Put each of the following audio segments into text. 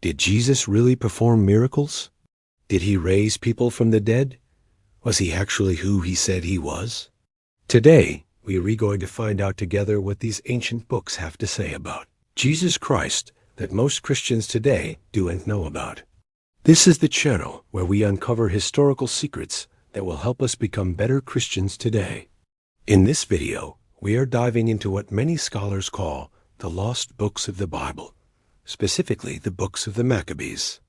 Did Jesus really perform miracles? Did he raise people from the dead? Was he actually who he said he was? Today, we are going to find out together what these ancient books have to say about Jesus Christ that most Christians today don't know about. This is the channel where we uncover historical secrets that will help us become better Christians today. In this video, we are diving into what many scholars call the lost books of the Bible, specifically the books of the Maccabees.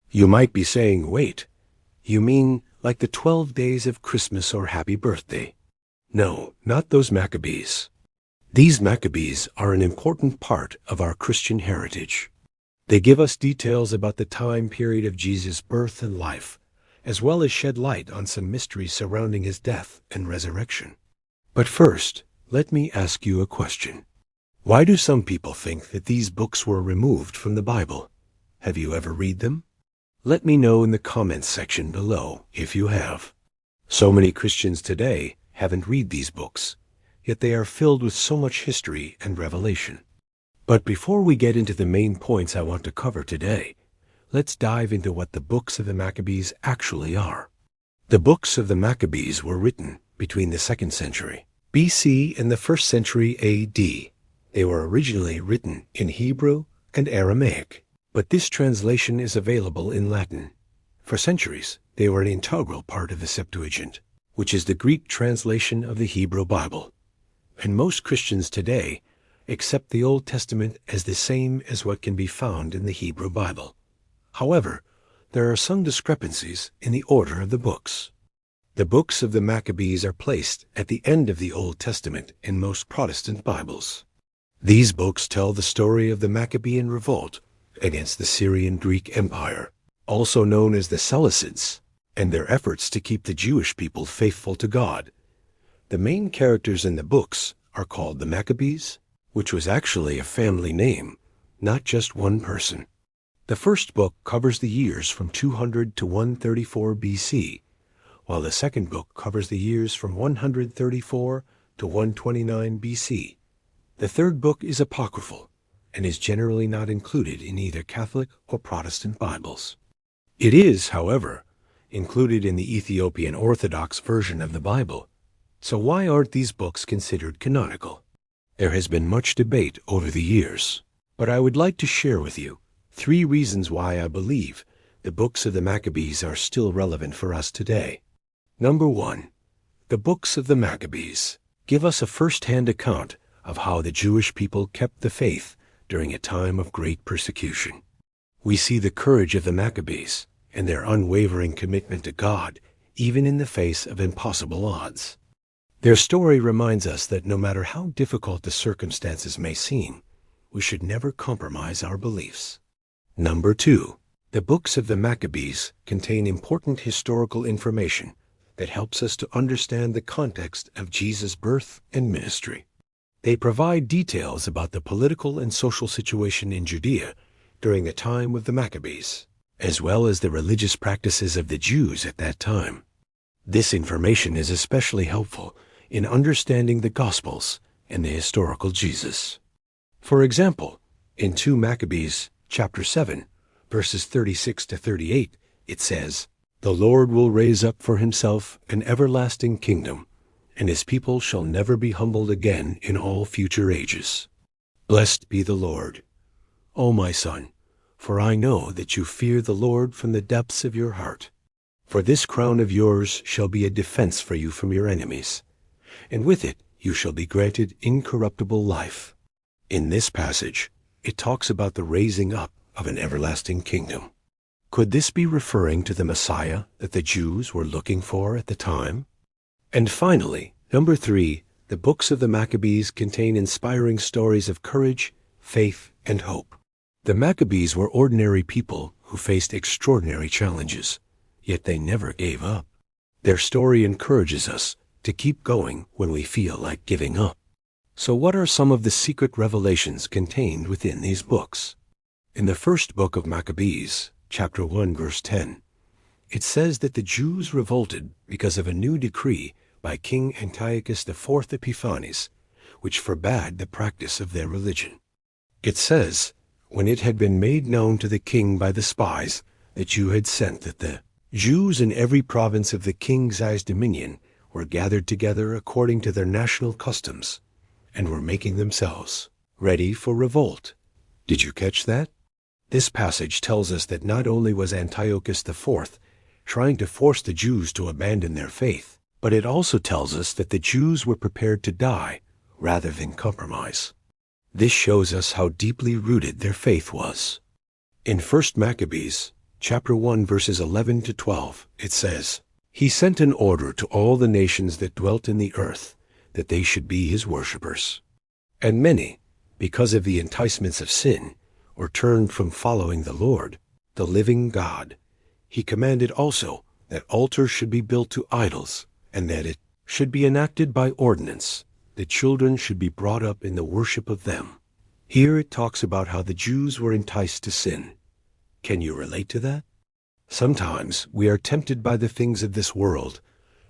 You might be saying, wait, you mean like the 12 days of Christmas or Happy Birthday? No, not those Maccabees. These Maccabees are an important part of our Christian heritage. They give us details about the time period of Jesus' birth and life, as well as shed light on some mysteries surrounding his death and resurrection. But first, let me ask you a question. Why do some people think that these books were removed from the Bible? Have you ever read them? Let me know in the comments section below if you have. So many Christians today haven't read these books, yet they are filled with so much history and revelation. But before we get into the main points I want to cover today, let's dive into what the books of the Maccabees actually are. The books of the Maccabees were written between the 2nd century BC and the 1st century AD. They were originally written in Hebrew and Aramaic, but this translation is available in Latin. For centuries, they were an integral part of the Septuagint, which is the Greek translation of the Hebrew Bible. And most Christians today accept the Old Testament as the same as what can be found in the Hebrew Bible. However, there are some discrepancies in the order of the books. The books of the Maccabees are placed at the end of the Old Testament in most Protestant Bibles. These books tell the story of the Maccabean revolt against the Syrian Greek Empire, also known as the Seleucids, and their efforts to keep the Jewish people faithful to God. The main characters in the books are called the Maccabees, which was actually a family name, not just one person. The first book covers the years from 200 to 134 BC, while the second book covers the years from 134 to 129 BC. The third book is apocryphal and is generally not included in either Catholic or Protestant Bibles. It is, however, included in the Ethiopian Orthodox version of the Bible. So why aren't these books considered canonical? There has been much debate over the years, but I would like to share with you 3 reasons why I believe the books of the Maccabees are still relevant for us today. Number 1, the books of the Maccabees give us a first-hand account of how the Jewish people kept the faith during a time of great persecution. We see the courage of the Maccabees and their unwavering commitment to God, even in the face of impossible odds. Their story reminds us that no matter how difficult the circumstances may seem, we should never compromise our beliefs. Number 2, the books of the Maccabees contain important historical information that helps us to understand the context of Jesus' birth and ministry. They provide details about the political and social situation in Judea during the time of the Maccabees, as well as the religious practices of the Jews at that time. This information is especially helpful in understanding the Gospels and the historical Jesus. For example, in 2 Maccabees chapter 7, verses 36 to 38, it says, "The Lord will raise up for himself an everlasting kingdom, and his people shall never be humbled again in all future ages. Blessed be the Lord. O my son, for I know that you fear the Lord from the depths of your heart. For this crown of yours shall be a defense for you from your enemies, and with it you shall be granted incorruptible life." In this passage, it talks about the raising up of an everlasting kingdom. Could this be referring to the Messiah that the Jews were looking for at the time? And finally, number 3, the books of the Maccabees contain inspiring stories of courage, faith, and hope. The Maccabees were ordinary people who faced extraordinary challenges, yet they never gave up. Their story encourages us to keep going when we feel like giving up. So what are some of the secret revelations contained within these books? In the first book of Maccabees, chapter 1, verse 10, it says that the Jews revolted because of a new decree by King Antiochus IV Epiphanes, which forbade the practice of their religion. It says, when it had been made known to the king by the spies that you had sent, that the Jews in every province of the king Uzziah's dominion were gathered together according to their national customs, and were making themselves ready for revolt. Did you catch that? This passage tells us that not only was Antiochus IV trying to force the Jews to abandon their faith, but it also tells us that the Jews were prepared to die rather than compromise. This shows us how deeply rooted their faith was. In 1 Maccabees, chapter 1, verses 11 to 12, it says, "He sent an order to all the nations that dwelt in the earth, that they should be his worshippers. And many, because of the enticements of sin, were turned from following the Lord, the living God. He commanded also that altars should be built to idols, and that it should be enacted by ordinance, that children should be brought up in the worship of them." Here it talks about how the Jews were enticed to sin. Can you relate to that? Sometimes we are tempted by the things of this world,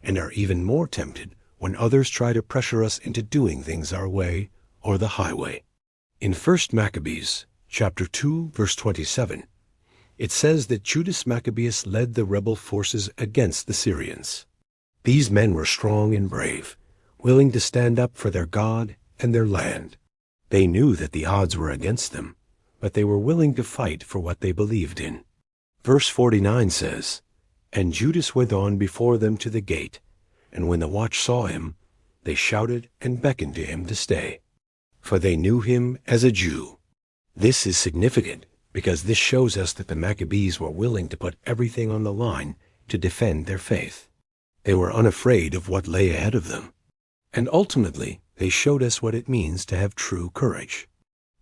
and are even more tempted when others try to pressure us into doing things our way or the highway. In 1 Maccabees, chapter 2, verse 27, it says that Judas Maccabeus led the rebel forces against the Syrians. These men were strong and brave, willing to stand up for their God and their land. They knew that the odds were against them, but they were willing to fight for what they believed in. Verse 49 says, "And Judas went on before them to the gate, and when the watch saw him, they shouted and beckoned to him to stay, for they knew him as a Jew." This is significant because this shows us that the Maccabees were willing to put everything on the line to defend their faith. They were unafraid of what lay ahead of them. And ultimately, they showed us what it means to have true courage.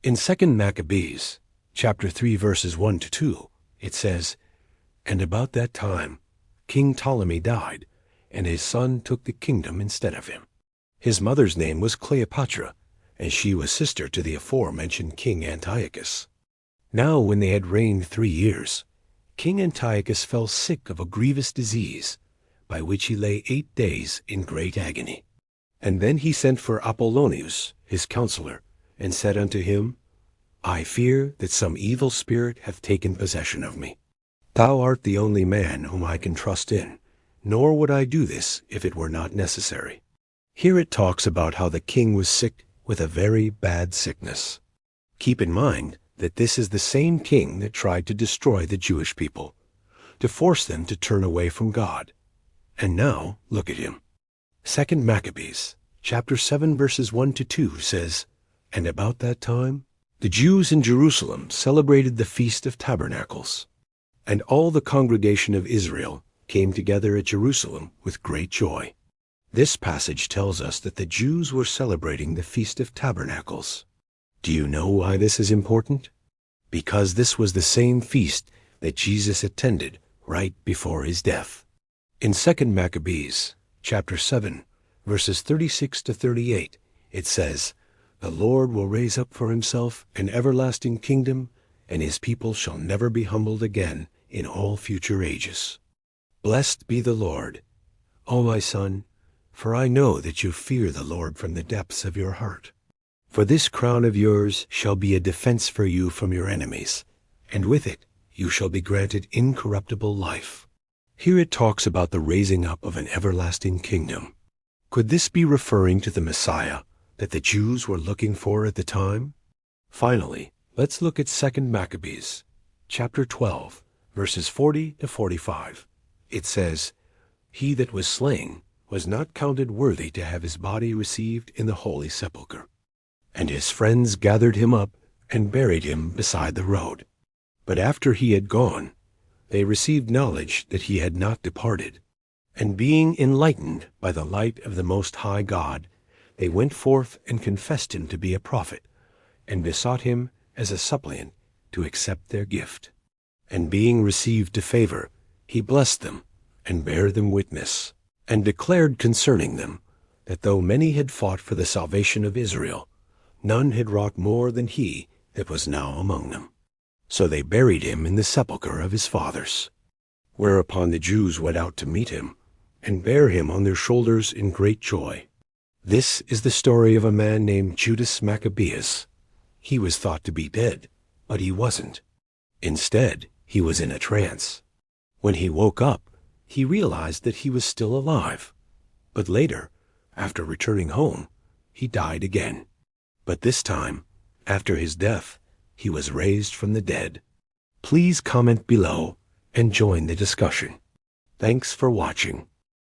In 2 Maccabees, chapter 3, verses 1 to 2, it says, "And about that time, King Ptolemy died, and his son took the kingdom instead of him. His mother's name was Cleopatra, and she was sister to the aforementioned King Antiochus. Now when they had reigned 3 years, King Antiochus fell sick of a grievous disease, by which he lay 8 days in great agony. And then he sent for Apollonius, his counselor, and said unto him, I fear that some evil spirit hath taken possession of me. Thou art the only man whom I can trust in, nor would I do this if it were not necessary." Here it talks about how the king was sick with a very bad sickness. Keep in mind that this is the same king that tried to destroy the Jewish people, to force them to turn away from God. And now, look at him. 2 Maccabees, chapter 7, verses 1 to 2 says, "And about that time, the Jews in Jerusalem celebrated the Feast of Tabernacles, and all the congregation of Israel came together at Jerusalem with great joy." This passage tells us that the Jews were celebrating the Feast of Tabernacles. Do you know why this is important? Because this was the same feast that Jesus attended right before his death. In 2 Maccabees, chapter 7, verses 36 to 38, it says, "The Lord will raise up for himself an everlasting kingdom, and his people shall never be humbled again in all future ages. Blessed be the Lord, O my son, for I know that you fear the Lord from the depths of your heart. For this crown of yours shall be a defense for you from your enemies, and with it you shall be granted incorruptible life." Here it talks about the raising up of an everlasting kingdom. Could this be referring to the Messiah that the Jews were looking for at the time? Finally, let's look at 2 Maccabees, chapter 12, verses 40 to 45. It says, "He that was slain was not counted worthy to have his body received in the holy sepulchre. And his friends gathered him up and buried him beside the road. But after he had gone, they received knowledge that he had not departed. And being enlightened by the light of the Most High God, they went forth and confessed him to be a prophet, and besought him as a suppliant to accept their gift. And being received to favor, he blessed them, and bare them witness, and declared concerning them, that though many had fought for the salvation of Israel, none had wrought more than he that was now among them. So they buried him in the sepulchre of his fathers. Whereupon the Jews went out to meet him, and bare him on their shoulders in great joy. This is the story of a man named Judas Maccabeus. He was thought to be dead, But he wasn't. Instead, he was in a trance. When he woke up, he realized that he was still alive. But later, after returning home, he died again. But this time, after his death, he was raised from the dead. Please comment below and join the discussion. Thanks for watching.